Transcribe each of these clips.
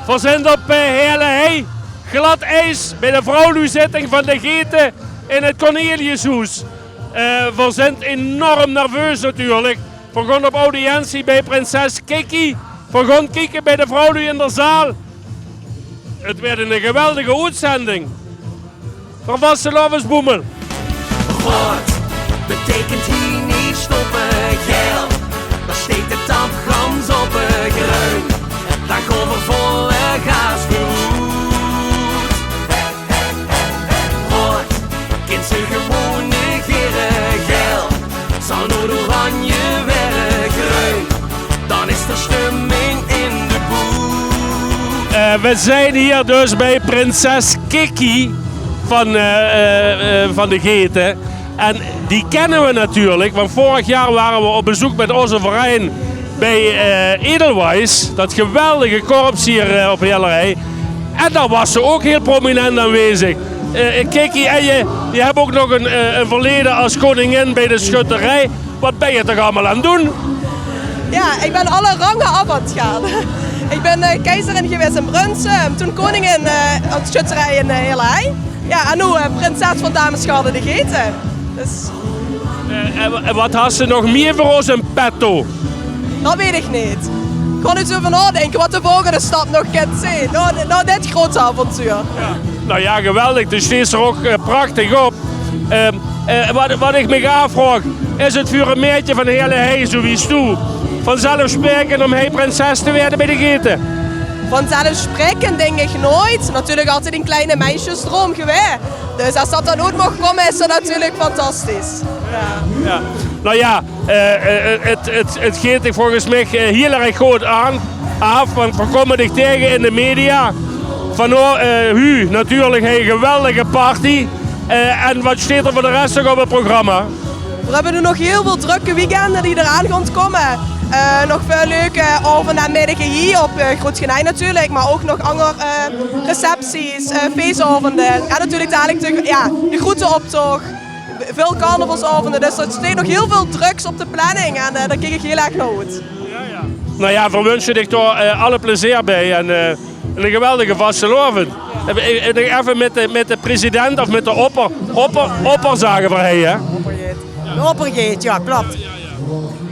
We zijn op Heerlen glad ijs bij de vrouwenzitting van de Geten in het Corneliushoes. We zijn enorm nerveus natuurlijk. We gaan op audiëntie bij prinses Kiki. We gaan kijken bij de vrouw in de zaal. Het werd een geweldige uitzending. Van Vastelovensboemel. Rood betekent hier niet stoppen. Geel, daar steekt de tapgrams op een gruin. Dan over volle gas goed. Rood, kind ze gewoon negeren. Geel, zal nooit oranje werden groen. Dan is er stemming in de boel. We zijn hier dus bij prinses Kiki van de Geten. En die kennen we natuurlijk, want vorig jaar waren we op bezoek met onze verein bij Edelweiss. Dat geweldige korps hier op Heerlen. En daar was ze ook heel prominent aanwezig. Kiki, en je hebt ook nog een verleden als koningin bij de schutterij. Wat ben je toch allemaal aan het doen? Ja, ik ben alle rangen af aan het gaan. Ik ben keizerin geweest in Brunsum, toen koningin aan de schutterij in Heerlen. Ja, en nu prinses van Dameschade de Geten. Dus... En wat had ze nog meer voor ons in petto? Dat weet ik niet. Ik kon eens over nadenken wat de volgende stap nog kan zijn. Nou dit grote avontuur. Ja. Nou ja, geweldig. Dus steeds er ook prachtig op. Wat ik me afvraag, is het voor een meisje van Heerlen zoals toe vanzelfsprekend om prinses te worden bij de Geten? Vanzelfsprekend denk ik nooit. Natuurlijk altijd een kleine meisjesdroom geweest. Dus als dat dan ook mag komen, is dat natuurlijk fantastisch. Ja. Ja. Nou ja, het geeft ik volgens mij heel erg goed af, want we komen dich tegen in de media. Van u natuurlijk een geweldige party. En wat staat er voor de rest nog op het programma? We hebben nu nog heel veel drukke weekenden die eraan gaan komen. Nog veel leuke avondmiddagen hier op Groot Genijn natuurlijk, maar ook nog andere recepties, feestavonden. En natuurlijk dadelijk de groetenoptocht, veel carnavalsavonden. Dus er staat nog heel veel drugs op de planning en daar kijk ik heel erg naar uit. Ja. Nou ja, we wensen ik daar alle plezier bij en een geweldige vastelovend. Even met de president of met de opper zagen we hè? De oppergeet, ja klopt.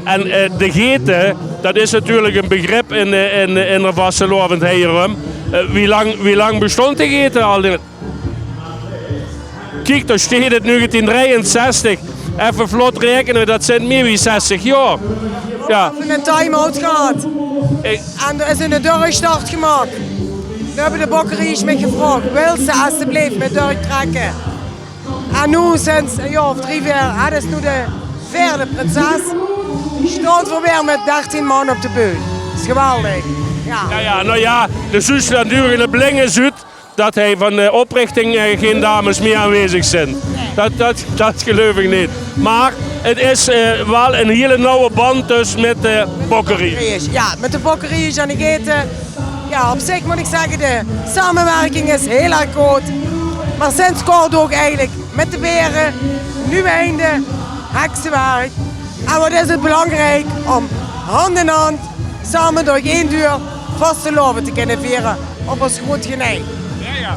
En de Geten, dat is natuurlijk een begrip in de vastelovend heerum. Wie lang bestond de Geten al? Kijk, daar staat het 1963. Even vlot rekenen, dat zijn meer dan 60 jaar. Ja. We hebben een time-out gehad. En er is een doorstart gemaakt. We hebben de bokkeries met gevraagd. Wil ze alsjeblieft met doortrekken? En nu sinds een jaar of 3 jaar, dat is nu de 4e prinses. Staat voor weer met 13 man op de beul. Dat is geweldig. Ja, nou ja, de zus natuurlijk de blinge zut dat hij van de oprichting geen dames meer aanwezig zijn. Dat geloof ik niet. Maar het is wel een hele nauwe band dus met de bokkerie. Ja, met de bokkerie en de Geten. Ja, op zich moet ik zeggen, de samenwerking is heel erg goed. Maar sinds kort ook eigenlijk met de beren, nu einde, heksenwerk. En wat is het belangrijk om hand in hand, samen door één deur, vasteloven te kunnen vieren op ons Groot Genijn. Ja.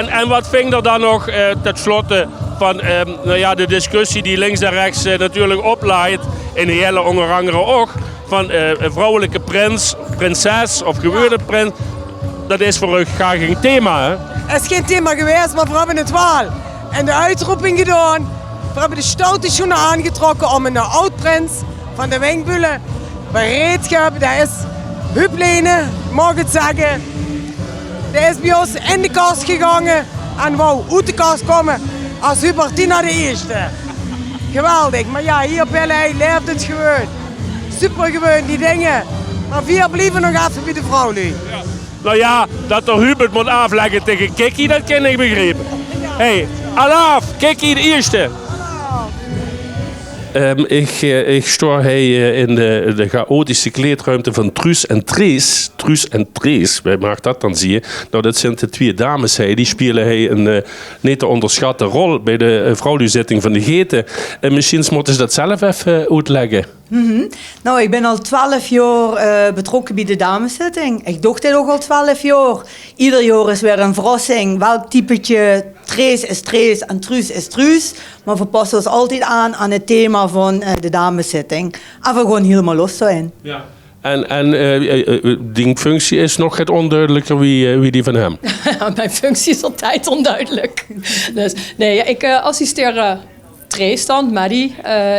En wat vind je dan nog ten slotte van de discussie die links en rechts natuurlijk oplaait, in Heerlen onder andere ook, van een vrouwelijke prinses of gewone prins. Dat is voor u graag geen thema, hè? Het is geen thema geweest, maar we hebben het wel. En de uitroeping gedaan. We hebben de stoute schoenen aangetrokken om een oud-prins van de Winkbullen bereidschap. Dat is Huplene, mag ik het zeggen. Die is bij ons in de kast gegaan en wou uit de kast komen als Hubertina de eerste. Geweldig, maar ja, hier op Heerlen leeft het gewoon. Super gewoon, die dingen. Maar 4 blijven nog even bij de vrouw nu. Ja. Nou ja, dat de Hubert moet afleggen tegen Kiki, dat kan ik begrijpen. Hey, Alaaf, Kiki de eerste. Ik sta hier in de chaotische kleedruimte van Truus en Trees. Truus en Trees, wij maken dat dan zie je. Nou, dat zijn de twee dames, die spelen een niet te onderschatte rol bij de vrouwenzitting van de Geten. Misschien moeten ze dat zelf even uitleggen. Nou, ik ben al 12 jaar betrokken bij de dameszitting. Ik doe dit ook al 12 jaar. Ieder jaar is weer een verrassing. Welk typetje Trees is Trees en Truus is Truus. Maar we passen ons altijd aan het thema van de dameszitting. En we gewoon helemaal los zijn. Ja. En die functie is nog het onduidelijker wie die van hem. Mijn functie is altijd onduidelijk. Dus, nee, ik assisteer Trees dan, Maddie,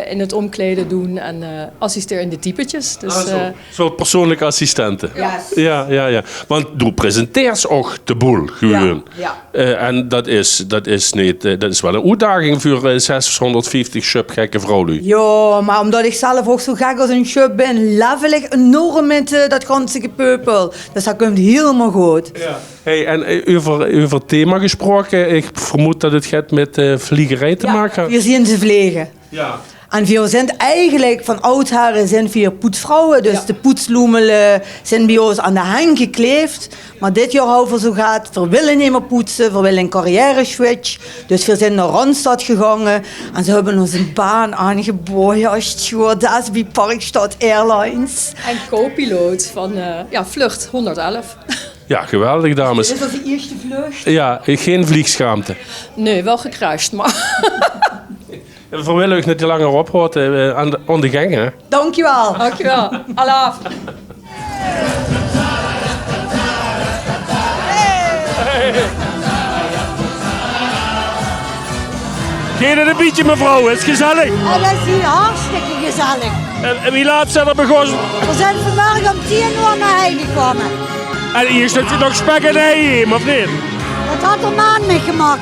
in het omkleden doen en assisteer in de typetjes. Dus, Een soort persoonlijke assistenten. Yes. Ja. Want du presenteert ook de boel gewoon. Ja. En dat is wel een uitdaging voor 650 subgekke vrouwen. Ja, maar omdat ik zelf ook zo gek als een shop ben, level ik enorm met dat ganse gepeupel. Dus dat komt helemaal goed. Ja. Hey, en over thema gesproken, ik vermoed dat het gaat met vliegerij te maken. We zien ze vliegen. Ja. En we zijn eigenlijk van oudsher zijn we poetsvrouwen. Dus de poetsloemelen zijn bij ons aan de hang gekleefd. Maar dit jaar houden we zo gaat, we willen niet meer poetsen, we willen een carrière switch. Dus we zijn naar Randstad gegaan en ze hebben ons een baan aangeboden als stewardess bij Parkstad Airlines. en co-piloot van Vlucht 111. Ja, geweldig dames. Dit was de eerste vlucht. Ja, geen vliegschaamte. Nee, wel gecrashed, maar... We willen ook niet te langer ophouden aan de gang, hè? Dankjewel. Dankjewel. Allah. Geen een beetje, mevrouw, het is gezellig. En dat is hier hartstikke gezellig. En wie laat zijn er begonnen? We zijn vanmorgen om 10 uur naar huis gekomen. En hier zit nog spek en ei in, of niet? Dat had een maand mee gemaakt.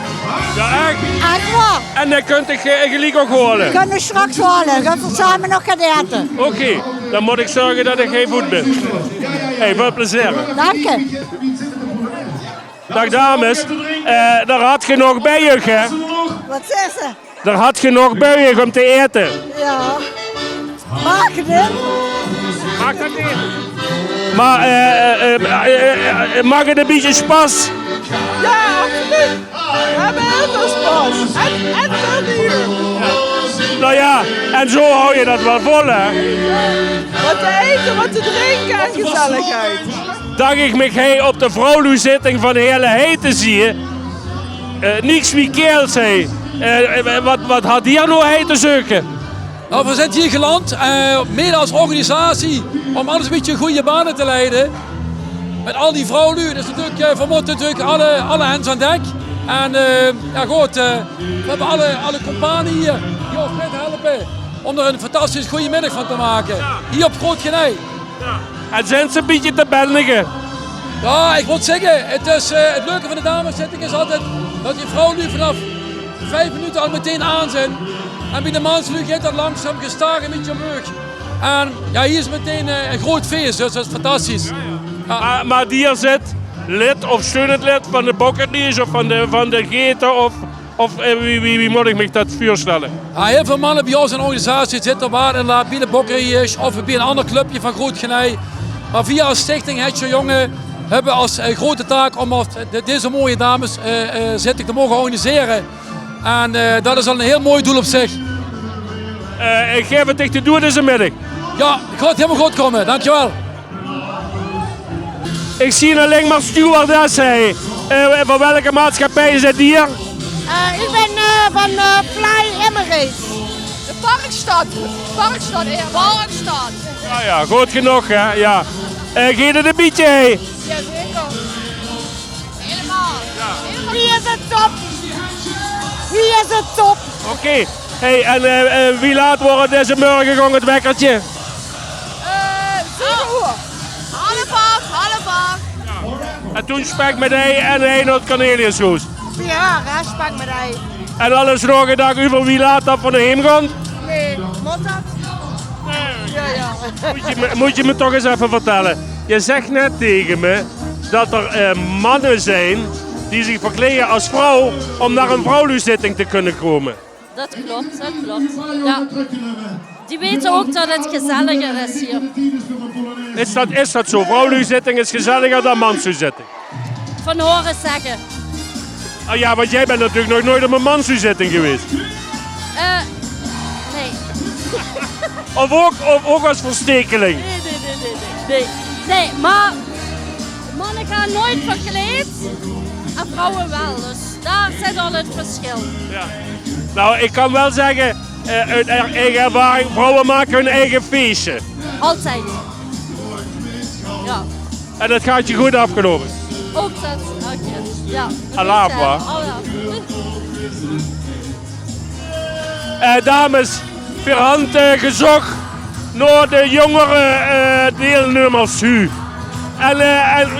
Ja, echt? Echt waar. En dan kunt ik gelijk ook holen. We kunnen straks halen. Gaan we samen nog gaan eten. Oké, dan moet ik zorgen dat ik geen voet ben. Hey, veel plezier. Dank je. Dag dames, daar had je nog bij je, hè? Wat is ze? Daar had je nog bij je om te eten. Ja. Maak het in. Maak dat niet. Maar mag het een beetje spas? Ja, absoluut. We hebben heel veel spas. En veel bier. Nou ja, en zo hou je dat wel vol, hè? Wat te eten, wat te drinken en gezelligheid. Dacht ik me hey, op de vrouwenzitting van de hele hete zie je. Niks wie keel zei. Wat had hier nou hij te zoeken? Nou, we zijn hier geland, mede als organisatie, om alles een beetje goede banen te leiden. Met al die vrouwen, dus natuurlijk, we moeten natuurlijk alle hands aan dek. En we hebben alle companen hier die ons met helpen om er een fantastisch goede middag van te maken. Hier op Groot Genij. En zijn ze een beetje te bendigen? Ja, ik moet zeggen, het leuke van de dameszitting is altijd dat die vrouwen nu vanaf 5 minuten al meteen aan zijn. En bij de manslu gaat dat langzaam gestaag een beetje omhoog. En ja, hier is meteen een groot feest, dus dat is fantastisch. Ja. Maar die er zit lid of steunend lid van de Bokkertlies of van de Geten of wie moet ik me dat voorstellen? Ja, heel veel mannen bij ons in de organisatie zitten waar inderdaad bij de Bokkertlies of bij een ander clubje van Groot Genij. Maar via als stichting Hetje Jongen hebben we als grote taak om deze mooie dames zitting te mogen organiseren. En dat is al een heel mooi doel op zich. Ik geef het echt te doen deze middag. Ja, ik ga het helemaal goed komen, dankjewel. Ik zie alleen maar stewardess. Van welke maatschappij zit hier? Ik ben van Fly Emirates. De Parkstad. Parkstad. Ja, goed genoeg, hè? Ja. Geef het een beetje, hè? Jazeker. Helemaal. Wie is het top? Wie is het top? Oké. Hey, en wie laat wordt deze morgen gewoon het wekkertje? 7 uur. Half acht. En toen spek met hij en hij naar het Corneliushoes. Ja, respect met hij. En alles nog een dag over wie laat dat van de heen gaat? Nee, moet dat? Ja. Moet je me toch eens even vertellen. Je zegt net tegen me dat er mannen zijn die zich verkleden als vrouw om naar een vrouwenzitting te kunnen komen. dat klopt, dat klopt. Ja. Die weten ook dat het gezelliger is hier. Is dat zo? Vrouwenhuiszitting is gezelliger dan manshuiszitting? Van horen zeggen. Ah ja, want jij bent natuurlijk nog nooit op een manshuiszitting geweest. Nee. Of ook als verstekeling? Nee, maar mannen gaan nooit verkleed en vrouwen wel. Dus daar zit al het verschil. Ja. Nou, ik kan wel zeggen, uit eigen ervaring, vrouwen maken hun eigen feestje. Altijd. Ja. En dat gaat je goed afgelopen. Ook dat. Oké. Ja. Alapwa. Dames, per hand gezocht naar de jongere deelnemers nu. En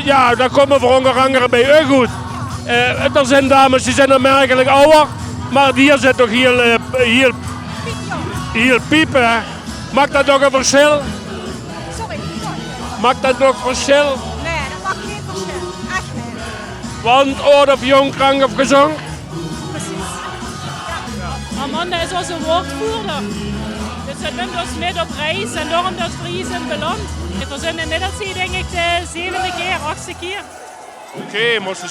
ja, dat komt me voor ongeveer bij u goed. Er zijn dames die zijn opmerkelijk ouder, maar hier zit toch heel piepen. Hè? Maakt dat nog een verschil? Sorry. Maakt dat nog verschil? Nee, dat maakt geen verschil. Echt niet. Want oud of jong, krank of gezond? Precies. Amanda is onze woordvoerder. Dus het neemt ons mee op reis en daarom dat Fries in beland. We zijn inmiddels hier denk ik de 7e keer, 8e keer. Oké, moest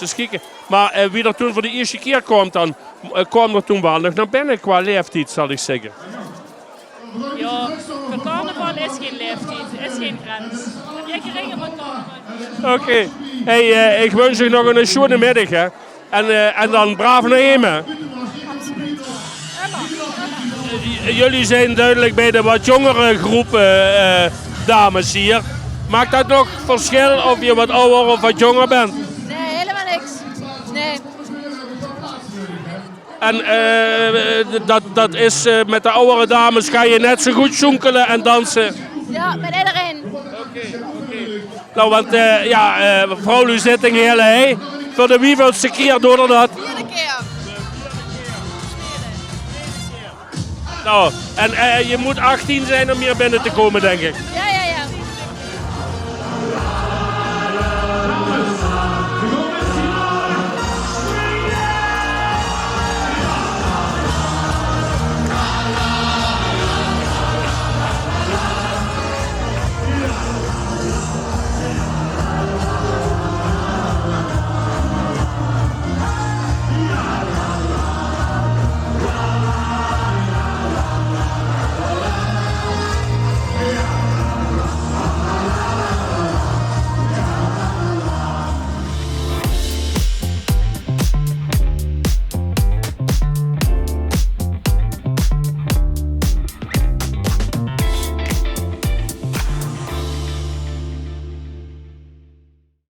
eens kijken. Maar wie er toen voor de eerste keer kwam, dan kwam er toen wel nog naar binnen qua leeftijd, zal ik zeggen. Ja, voor carnaval is geen leeftijd, is geen grens. Heb jij geringer met carnaval? Oké. Hey, ik wens je nog een schone middag, hè. En dan braaf naar Hemen. Jullie zijn duidelijk bij de wat jongere groep dames hier. Maakt dat nog verschil of je wat ouder of wat jonger bent? Nee, helemaal niks. Nee. En dat is met de oudere dames ga je net zo goed zoenkelen en dansen. Ja, met iedereen. Oké. Nou, want vrouwenhuiszitting heel hè. Voor de wieveelste keer door dat. 4e keer. Nou, en je moet 18 zijn om hier binnen te komen, denk ik. Ja,